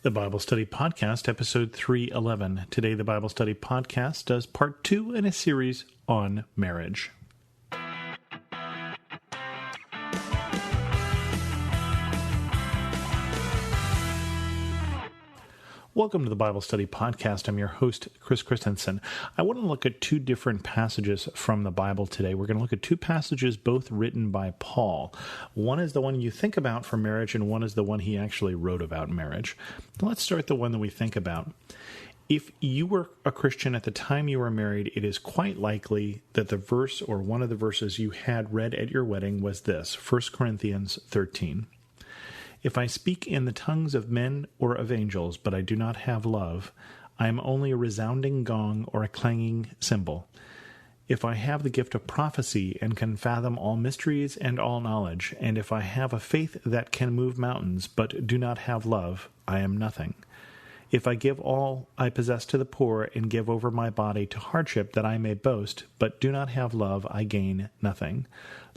The Bible Study Podcast, episode 311. Today, the Bible Study Podcast does part 2 in a series on marriage. Welcome to the Bible Study Podcast. I'm your host, Chris Christensen. I want to look at two different passages from the Bible today. We're going to look at two passages, both written by Paul. One is the one you think about for marriage, and one is the one he actually wrote about marriage. Let's start the one that we think about. If you were a Christian at the time you were married, it is quite likely that the verse or one of the verses you had read at your wedding was this, 1 Corinthians 13. If I speak in the tongues of men or of angels, but I do not have love, I am only a resounding gong or a clanging cymbal. If I have the gift of prophecy and can fathom all mysteries and all knowledge, and if I have a faith that can move mountains, but do not have love, I am nothing. If I give all I possess to the poor and give over my body to hardship that I may boast, but do not have love, I gain nothing.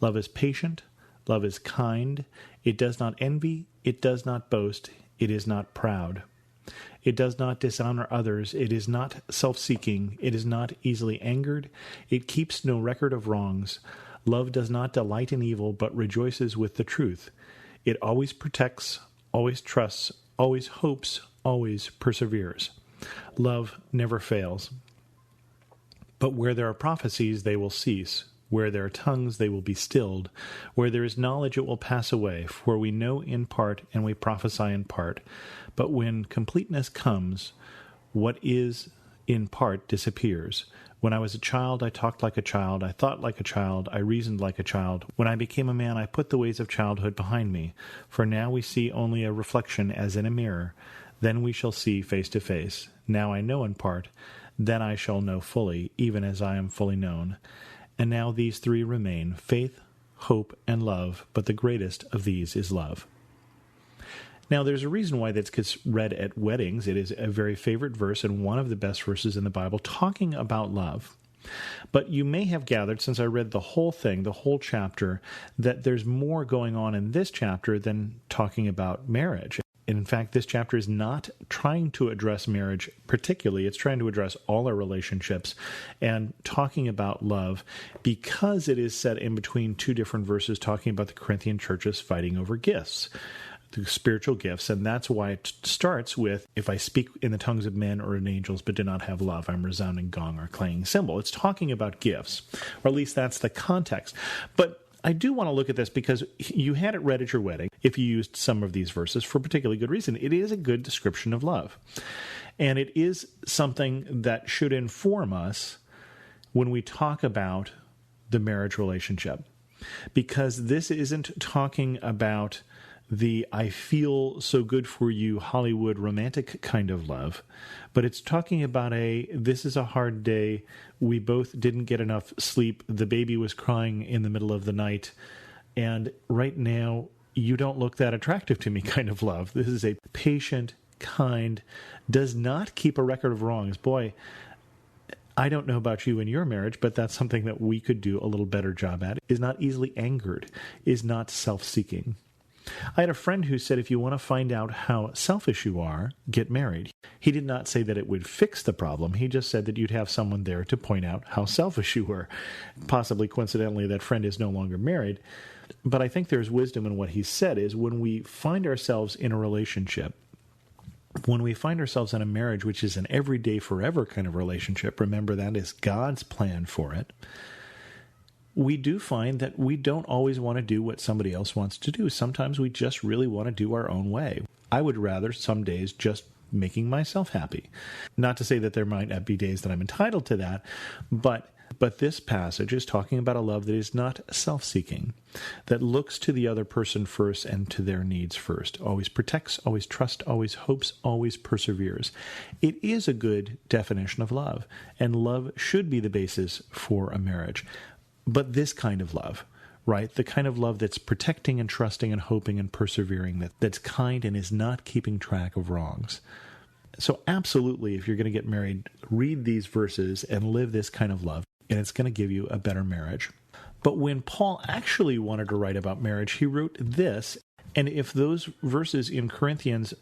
Love is patient. Love is kind. It does not envy. It does not boast. It is not proud. It does not dishonor others. It is not self-seeking. It is not easily angered. It keeps no record of wrongs. Love does not delight in evil, but rejoices with the truth. It always protects, always trusts, always hopes, always perseveres. Love never fails. But where there are prophecies, they will cease. Where there are tongues, they will be stilled. Where there is knowledge, it will pass away. For we know in part, and we prophesy in part. But when completeness comes, what is in part disappears. When I was a child, I talked like a child. I thought like a child. I reasoned like a child. When I became a man, I put the ways of childhood behind me. For now we see only a reflection as in a mirror. Then we shall see face to face. Now I know in part. Then I shall know fully, even as I am fully known. And now these three remain, faith, hope, and love, but the greatest of these is love. Now, there's a reason why this gets read at weddings. It is a very favorite verse and one of the best verses in the Bible talking about love. But you may have gathered, since I read the whole thing, the whole chapter, that there's more going on in this chapter than talking about marriage. In fact, this chapter is not trying to address marriage particularly. It's trying to address all our relationships and talking about love because it is set in between two different verses talking about the Corinthian churches fighting over gifts, the spiritual gifts. And that's why it starts with, if I speak in the tongues of men or in angels but do not have love, I'm a resounding gong or clanging cymbal. It's talking about gifts, or at least that's the context. But I do want to look at this because you had it read at your wedding. If you used some of these verses for a particularly good reason, it is a good description of love. And it is something that should inform us when we talk about the marriage relationship. Because this isn't talking about the I feel so good for you Hollywood romantic kind of love, but it's talking about this is a hard day, we both didn't get enough sleep, the baby was crying in the middle of the night, and right now you don't look that attractive to me kind of love. This is a patient, kind, does not keep a record of wrongs. Boy, I don't know about you in your marriage, but that's something that we could do a little better job at, is not easily angered, is not self-seeking. I had a friend who said if you want to find out how selfish you are, get married. He did not say that it would fix the problem. He just said that you'd have someone there to point out how selfish you were. Possibly coincidentally, that friend is no longer married. But I think there's wisdom in what he said is when we find ourselves in a relationship, when we find ourselves in a marriage, which is an everyday, forever kind of relationship, remember that is God's plan for it, we do find that we don't always want to do what somebody else wants to do. Sometimes we just really want to do our own way. I would rather some days just making myself happy. Not to say that there might not be days that I'm entitled to that, but this passage is talking about a love that is not self-seeking, that looks to the other person first and to their needs first, always protects, always trusts, always hopes, always perseveres. It is a good definition of love, and love should be the basis for a marriage. But this kind of love, right? The kind of love that's protecting and trusting and hoping and persevering, that's kind and is not keeping track of wrongs. So absolutely, if you're going to get married, read these verses and live this kind of love, and it's going to give you a better marriage. But when Paul actually wanted to write about marriage, he wrote this. And if those verses in Corinthians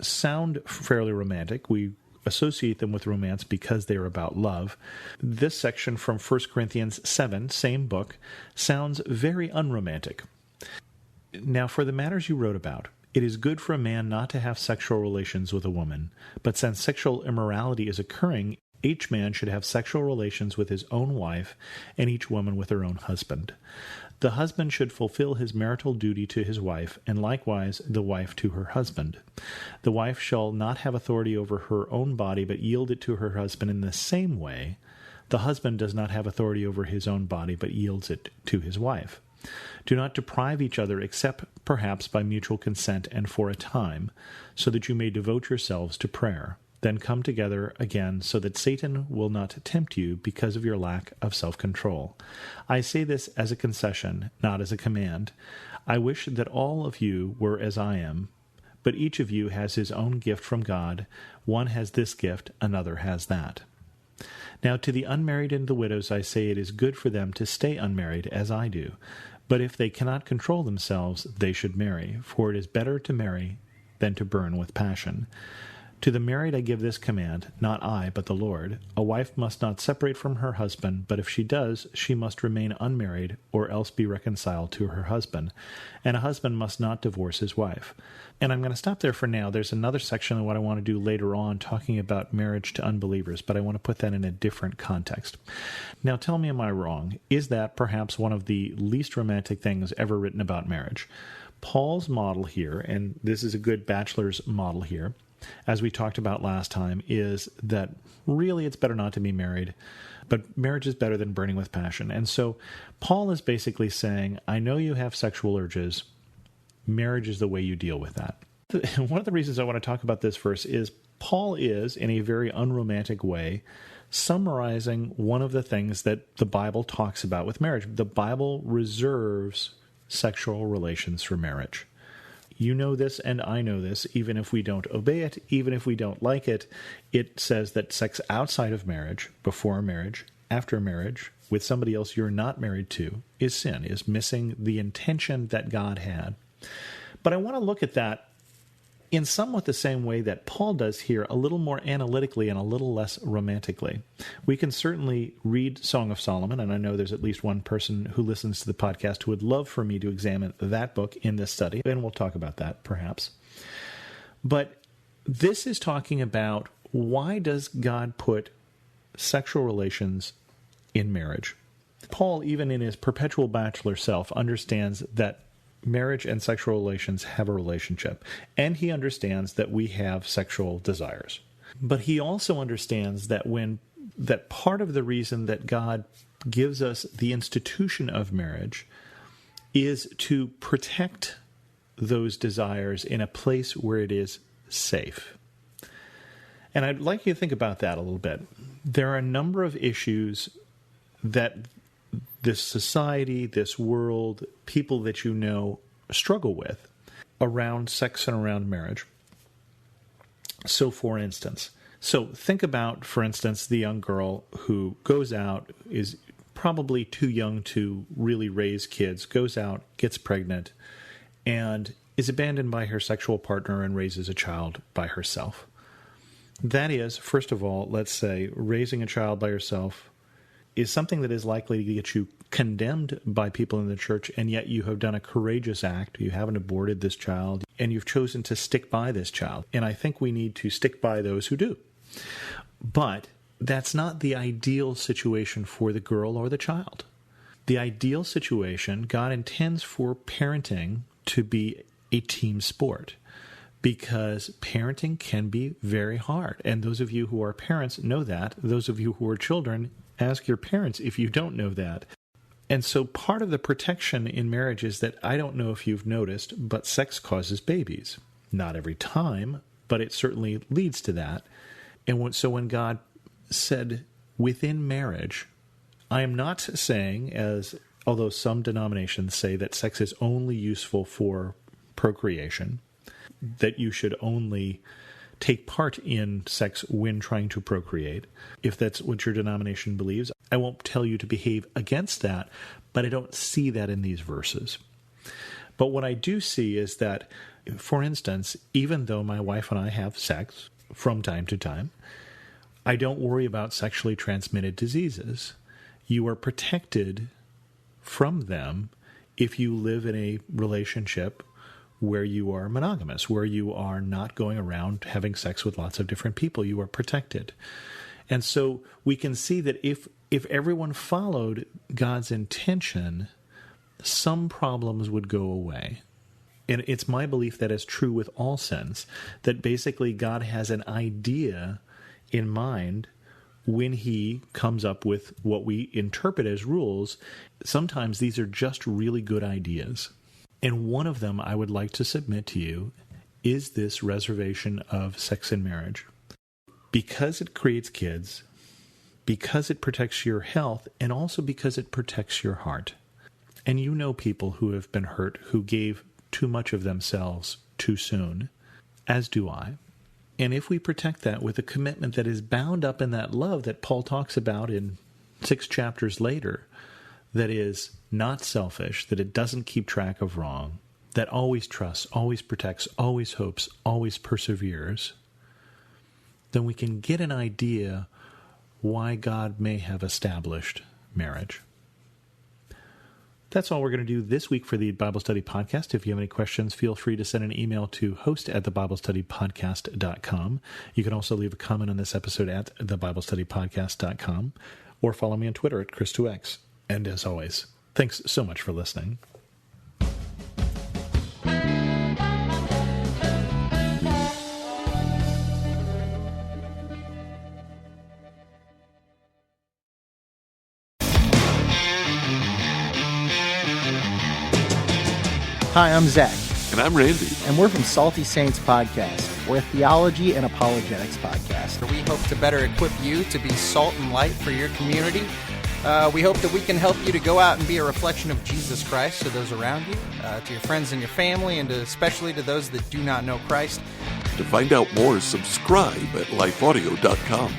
sound fairly romantic. We associate them with romance because they are about love. This section from 1 Corinthians 7, same book, sounds very unromantic. Now, for the matters you wrote about, it is good for a man not to have sexual relations with a woman, but since sexual immorality is occurring, each man should have sexual relations with his own wife, and each woman with her own husband. The husband should fulfill his marital duty to his wife, and likewise the wife to her husband. The wife shall not have authority over her own body, but yield it to her husband in the same way. The husband does not have authority over his own body, but yields it to his wife. Do not deprive each other, except perhaps by mutual consent and for a time, so that you may devote yourselves to prayer. Then come together again, so that Satan will not tempt you because of your lack of self-control. I say this as a concession, not as a command. I wish that all of you were as I am, but each of you has his own gift from God. One has this gift, another has that. Now to the unmarried and the widows I say it is good for them to stay unmarried, as I do. But if they cannot control themselves, they should marry, for it is better to marry than to burn with passion. To the married I give this command, not I, but the Lord. A wife must not separate from her husband, but if she does, she must remain unmarried, or else be reconciled to her husband. And a husband must not divorce his wife. And I'm going to stop there for now. There's another section of what I want to do later on, talking about marriage to unbelievers, but I want to put that in a different context. Now tell me, am I wrong? Is that perhaps one of the least romantic things ever written about marriage? Paul's model here, and this is a good bachelor's model here, as we talked about last time, is that really it's better not to be married, but marriage is better than burning with passion. And so Paul is basically saying, I know you have sexual urges. Marriage is the way you deal with that. One of the reasons I want to talk about this verse is Paul is, in a very unromantic way, summarizing one of the things that the Bible talks about with marriage. The Bible reserves sexual relations for marriage. You know this and I know this, even if we don't obey it, even if we don't like it. It says that sex outside of marriage, before marriage, after marriage, with somebody else you're not married to, is sin, is missing the intention that God had. But I want to look at that in somewhat the same way that Paul does here, a little more analytically and a little less romantically. We can certainly read Song of Solomon, and I know there's at least one person who listens to the podcast who would love for me to examine that book in this study, and we'll talk about that perhaps. But this is talking about, why does God put sexual relations in marriage? Paul, even in his perpetual bachelor self, understands that marriage and sexual relations have a relationship, and he understands that we have sexual desires. But he also understands that that part of the reason that God gives us the institution of marriage is to protect those desires in a place where it is safe. And I'd like you to think about that a little bit. There are a number of issues that this society, this world, people that you know struggle with around sex and around marriage. So, for instance, think about, for instance, the young girl who goes out, is probably too young to really raise kids, goes out, gets pregnant, and is abandoned by her sexual partner and raises a child by herself. That is, first of all, let's say, raising a child by yourself is something that is likely to get you condemned by people in the church, and yet you have done a courageous act. You haven't aborted this child, and you've chosen to stick by this child. And I think we need to stick by those who do. But that's not the ideal situation for the girl or the child. The ideal situation, God intends for parenting to be a team sport, because parenting can be very hard. And those of you who are parents know that. Those of you who are children, ask your parents if you don't know that. And so part of the protection in marriage is that, I don't know if you've noticed, but sex causes babies. Not every time, but it certainly leads to that. And so when God said within marriage, I am not saying, although some denominations say that sex is only useful for procreation, that you should only take part in sex when trying to procreate. If that's what your denomination believes, I won't tell you to behave against that, but I don't see that in these verses. But what I do see is that For instance, even though my wife and I have sex from time to time, I don't worry about sexually transmitted diseases. You are protected from them if you live in a relationship where you are monogamous, where you are not going around having sex with lots of different people. You are protected. And so we can see that if everyone followed God's intention, some problems would go away. And it's my belief that is true with all sins, that basically God has an idea in mind when he comes up with what we interpret as rules. Sometimes these are just really good ideas. And one of them I would like to submit to you is this reservation of sex in marriage. Because it creates kids, because it protects your health, and also because it protects your heart. And you know people who have been hurt, who gave too much of themselves too soon, as do I. And if we protect that with a commitment that is bound up in that love that Paul talks about in 6 chapters later, that is not selfish, that it doesn't keep track of wrong, that always trusts, always protects, always hopes, always perseveres, then we can get an idea why God may have established marriage. That's all we're going to do this week for the Bible Study Podcast. If you have any questions, feel free to send an email to host@thebiblestudypodcast.com. You can also leave a comment on this episode at thebiblestudypodcast.com, or follow me on Twitter at Chris2X. And as always, thanks so much for listening. Hi, I'm Zach. And I'm Randy. And we're from Salty Saints Podcast. We're a theology and apologetics podcast. We hope to better equip you to be salt and light for your community. We hope that we can help you to go out and be a reflection of Jesus Christ to those around you, to your friends and your family, and especially to those that do not know Christ. To find out more, subscribe at lifeaudio.com.